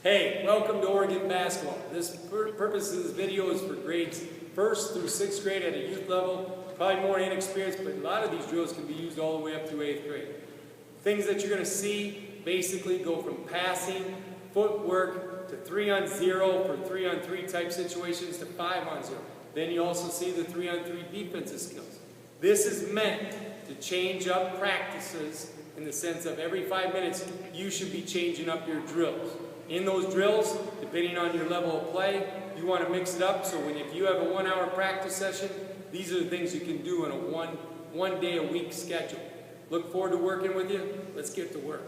Hey, welcome to Oregon Basketball. This purpose of this video is for grades 1st through 6th grade at a youth level. Probably more inexperienced, but a lot of these drills can be used all the way up through 8th grade. Things that you're going to see basically go from passing, footwork, to 3-on-0 for 3-on-3 type situations to 5-on-0. Then you also see the 3-on-3 defensive skills. This is meant to change up practices in the sense of every 5 minutes you should be changing up your drills. In those drills, depending on your level of play, you want to mix it up so if you have a 1-hour practice session, these are the things you can do in a one day a week schedule. Look forward to working with you. Let's get to work.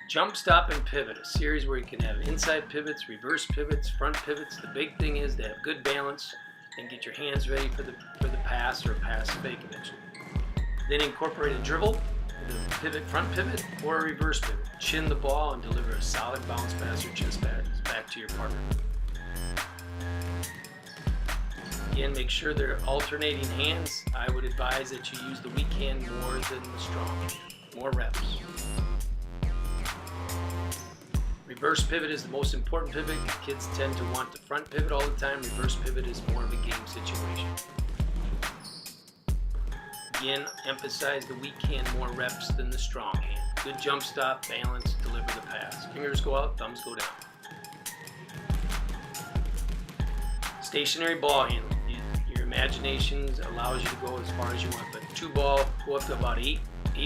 Jump, stop, and pivot, a series where you can have inside pivots, reverse pivots, front pivots. The big thing is to have good balance and get your hands ready for the pass or pass fake eventually. Then incorporate a dribble, the pivot, front pivot, or a reverse pivot. Chin the ball and deliver a solid bounce pass or chest pass back to your partner. Again, make sure they're alternating hands. I would advise that you use the weak hand more than the strong hand. More reps. Reverse pivot is the most important pivot. Kids tend to want the front pivot all the time. Reverse pivot is more of a game situation. Again, emphasize the weak hand, more reps than the strong hand. Good jump stop, balance, deliver the pass. Fingers go out, thumbs go down. Stationary ball handling. Your imagination allows you to go as far as you want, but 2 ball, go up to about 8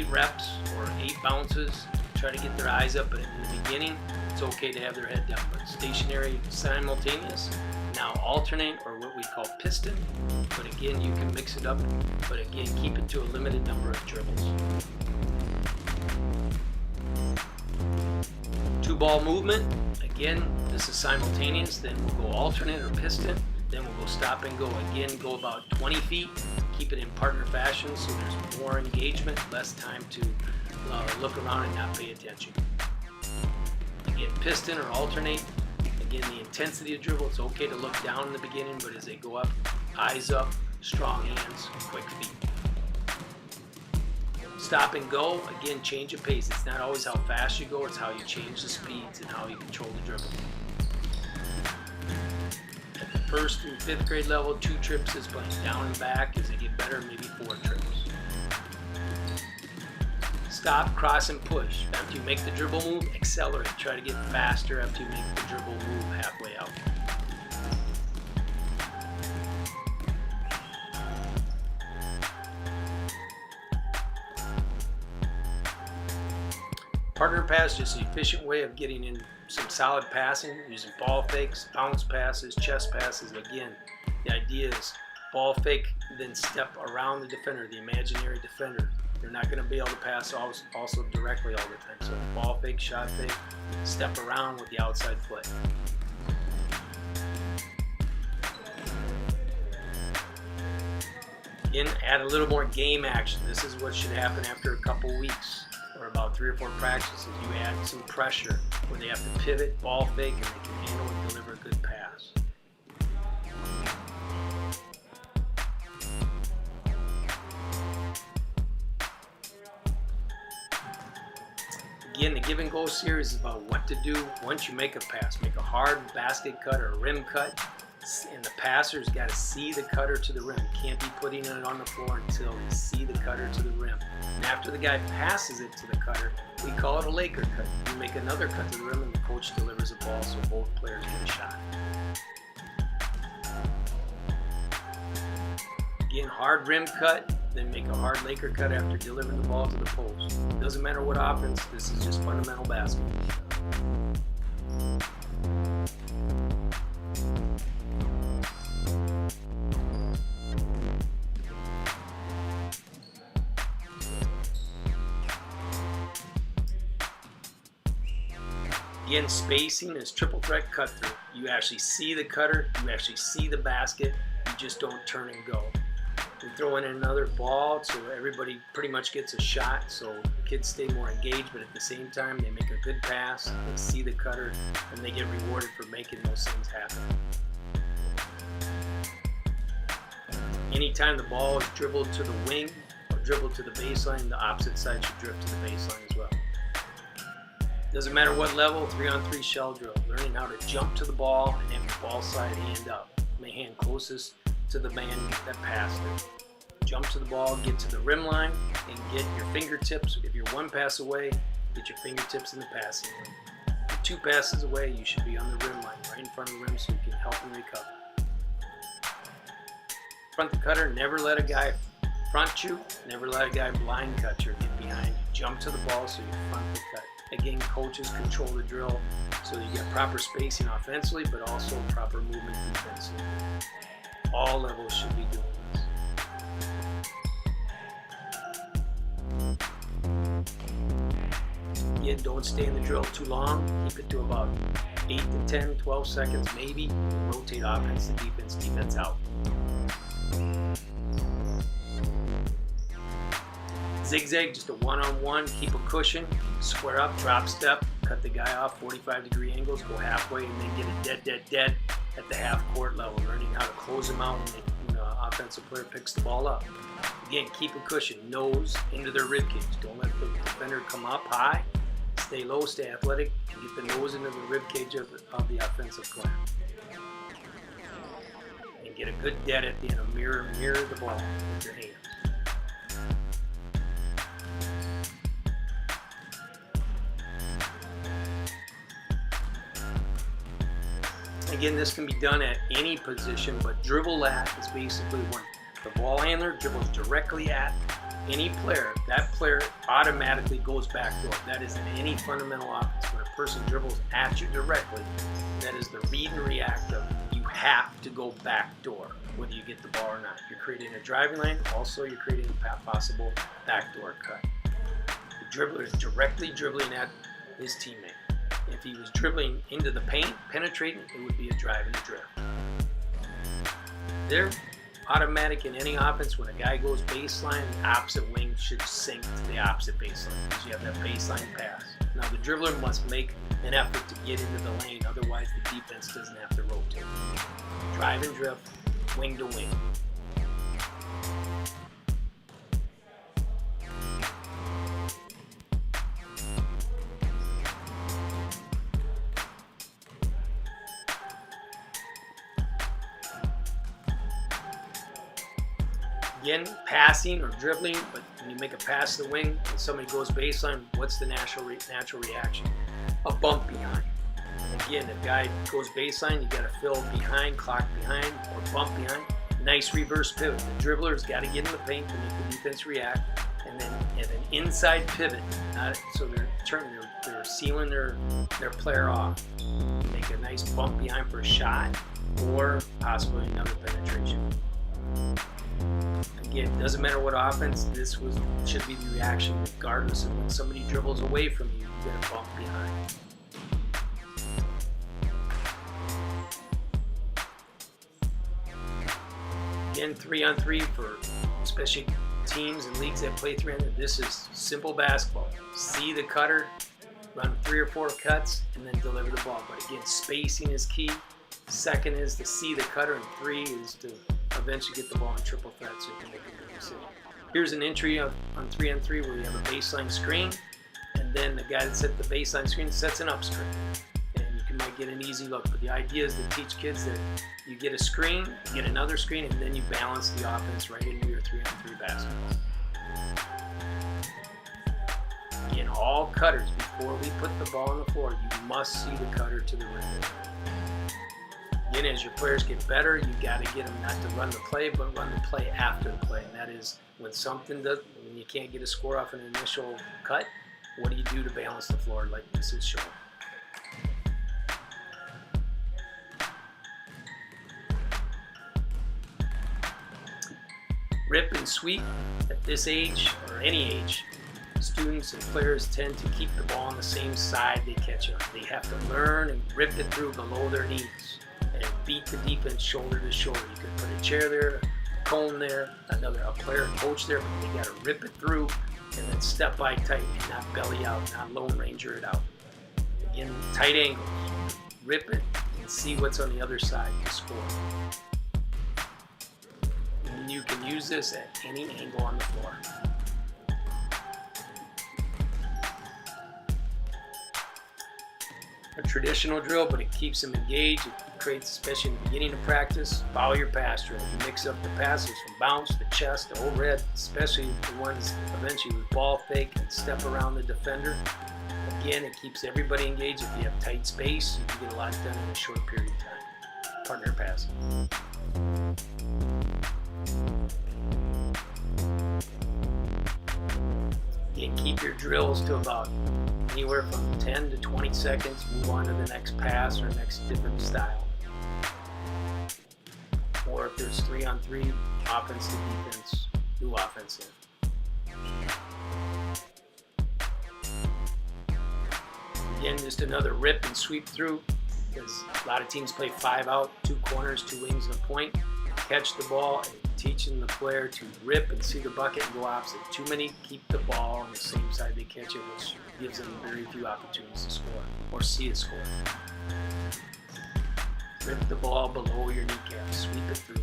reps or 8 bounces. Try to get their eyes up, but in the beginning, it's okay to have their head down. But stationary, simultaneous. Now alternate, or what we call piston, but again you can mix it up, but again keep it to a limited number of dribbles. 2 ball movement, again this is simultaneous, then we'll go alternate or piston, then we'll go stop and go. Again, go about 20 feet, keep it in partner fashion so there's more engagement, less time to look around and not pay attention. Again, piston or alternate. Again, the intensity of dribble, it's okay to look down in the beginning, but as they go up, eyes up, strong hands, quick feet. Stop and go, again, change of pace. It's not always how fast you go, it's how you change the speeds and how you control the dribble. At the 1st through 5th grade level, 2 trips is playing down and back. As they get better, maybe 4 trips. Stop, cross, and push. After you make the dribble move, accelerate. Try to get faster after you make the dribble move halfway out. Partner pass is just an efficient way of getting in some solid passing, using ball fakes, bounce passes, chest passes. Again, the idea is ball fake, then step around the defender, the imaginary defender. You're not going to be able to pass also directly all the time. So ball fake, shot fake, step around with the outside foot. Again, add a little more game action. This is what should happen after a couple weeks or about 3 or 4 practices. You add some pressure where they have to pivot, ball fake, and they can handle and deliver a good pass. Again, the give and go series is about what to do once you make a pass. Make a hard basket cut or a rim cut, and the passer's got to see the cutter to the rim. You can't be putting it on the floor until they see the cutter to the rim. And after the guy passes it to the cutter, we call it a Laker cut. You make another cut to the rim and the coach delivers a ball so both players get a shot. Again, hard rim cut, then make a hard Laker cut after delivering the ball to the post. Doesn't matter what offense, this is just fundamental basketball. Again, spacing is triple threat cut through. You actually see the cutter, you actually see the basket, you just don't turn and go. We throw in another ball so everybody pretty much gets a shot, so kids stay more engaged, but at the same time they make a good pass, they see the cutter, and they get rewarded for making those things happen. Anytime the ball is dribbled to the wing or dribbled to the baseline, the opposite side should drift to the baseline as well. Doesn't matter what level, 3-on-3 shell drill. Learning how to jump to the ball and have your ball side hand up. My hand closest to the man that passed it. Jump to the ball, get to the rim line, and get your fingertips. If you're one pass away, get your fingertips in the passing lane. If you're 2 passes away, you should be on the rim line, right in front of the rim, so you can help and recover. Front the cutter, never let a guy front you, never let a guy blind cut you or get behind you. Jump to the ball so you front the cut. Again, coaches control the drill so you get proper spacing offensively, but also proper movement defensively. All levels should be doing this. Again, don't stay in the drill too long. Keep it to about 8 to 10, 12 seconds maybe. Rotate offense to defense, defense out. Zigzag, just a one-on-one, keep a cushion, square up, drop step, cut the guy off, 45-degree angles, go halfway, and then get a dead at the half-court level, learning how to close him out when the offensive player picks the ball up. Again, keep a cushion, nose into their rib cage. Don't let the defender come up high. Stay low, stay athletic, and get the nose into the rib cage of the offensive player. And get a good dead at the end, mirror the ball with your hands. Again, this can be done at any position, but dribble at is basically when the ball handler dribbles directly at any player. That player automatically goes backdoor. That is in any fundamental offense. When a person dribbles at you directly, that is the read and react of you have to go backdoor, whether you get the ball or not. You're creating a driving lane, also you're creating a possible backdoor cut. The dribbler is directly dribbling at his teammate. If he was dribbling into the paint, penetrating, it would be a drive and a drift. They're automatic in any offense. When a guy goes baseline, the opposite wing should sink to the opposite baseline because you have that baseline pass. Now the dribbler must make an effort to get into the lane, otherwise the defense doesn't have to rotate. Drive and drift, wing to wing. Again, passing or dribbling, but when you make a pass to the wing and somebody goes baseline, what's the natural reaction? A bump behind. Again, if a guy goes baseline, you got to fill behind, clock behind, or bump behind. Nice reverse pivot. The dribbler's got to get in the paint to make the defense react, and then at an inside pivot, so they're sealing their player off. Make a nice bump behind for a shot, or possibly another penetration. Again, it doesn't matter what offense, should be the reaction regardless of when somebody dribbles away from you, you get a bump behind. Again, 3-on-3 for especially teams and leagues that play 3-on-3. This is simple basketball. See the cutter, run 3 or 4 cuts, and then deliver the ball. But again, spacing is key. Second is to see the cutter, and 3 is to eventually get the ball in triple threat so you can make a good decision. Here's an entry on 3-on-3 where you have a baseline screen, and then the guy that set the baseline screen sets an up screen. And you might get an easy look, but the idea is to teach kids that you get a screen, you get another screen, and then you balance the offense right into your 3-on-3 basketball. Again, all cutters, before we put the ball on the floor, you must see the cutter to the rim. Again, as your players get better, you got to get them not to run the play, but run the play after the play. And that is when you can't get a score off an initial cut, what do you do to balance the floor like this is showing? Rip and sweep at this age, or any age, students and players tend to keep the ball on the same side they catch it. They have to learn and rip it through below their knees and beat the defense shoulder to shoulder. You can put a chair there, a cone there, a player, coach there, but they got to rip it through and then step by tight and not belly out, not lone ranger it out. Again, tight angles, rip it and see what's on the other side to score. And you can use this at any angle on the floor. a traditional drill, but it keeps them engaged. It creates, especially in the beginning of practice, follow your pass drill. You mix up the passes from bounce to chest to overhead, especially the ones eventually with ball fake and step around the defender. Again, it keeps everybody engaged. If you have tight space, you can get a lot done in a short period of time. Partner passing. Again, keep your drills to about anywhere from 10 to 20 seconds. Move on to the next pass or next different style. Or if there's 3-on-3, offense to defense, do offense in. Again, just another rip and sweep through, because a lot of teams play 5 out, 2 corners, 2 wings, and a point. Catch the ball and teaching the player to rip and see the bucket and go opposite. Too many keep the ball on the same side they catch it, which gives them very few opportunities to score or see a score. Rip the ball below your kneecap, sweep it through.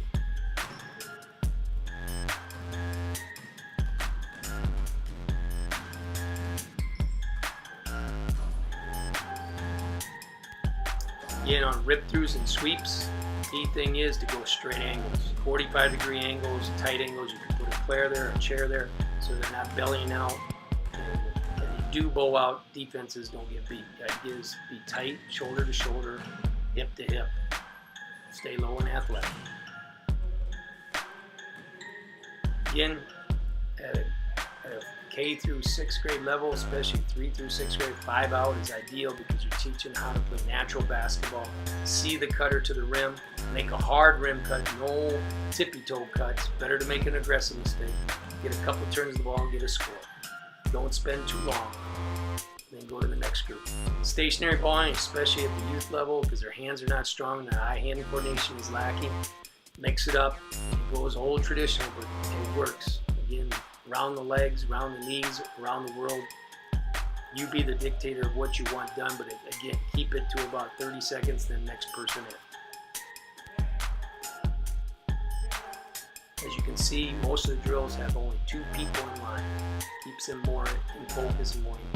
Again, on rip-throughs and sweeps, key thing is to go straight angles. 45-degree angles, tight angles. You can put a player there, a chair there, so they're not bellying out. And if you do bow out, defenses don't get beat. The idea is be tight, shoulder to shoulder, hip to hip. Stay low and athletic. Again, at a K through 6th grade level, especially 3 through 6th grade, 5 out is ideal because you're teaching how to play natural basketball. See the cutter to the rim, make a hard rim cut, no tippy toe cuts. Better to make an aggressive mistake. Get a couple turns of the ball and get a score. Don't spend too long. Then go to the next group. Stationary balling, especially at the youth level, because their hands are not strong, their eye-hand coordination is lacking. Mix it up. It goes old traditional, but it works. Again, around the legs, around the knees, around the world. You be the dictator of what you want done, but again, keep it to about 30 seconds, then next person in. As you can see, most of the drills have only 2 people in line. Keeps them more in focus and more engaged.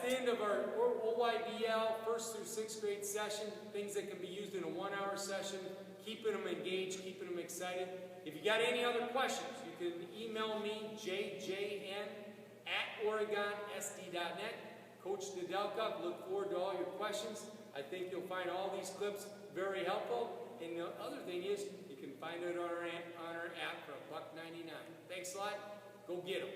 The end of our OYBL 1st through 6th grade session, things that can be used in a 1-hour session, keeping them engaged, keeping them excited. If you got any other questions, you can email me, jjn@oregonsd.net. Coach Nedelka, look forward to all your questions. I think you'll find all these clips very helpful. And the other thing is, you can find it on our app for $1.99. Thanks a lot. Go get them.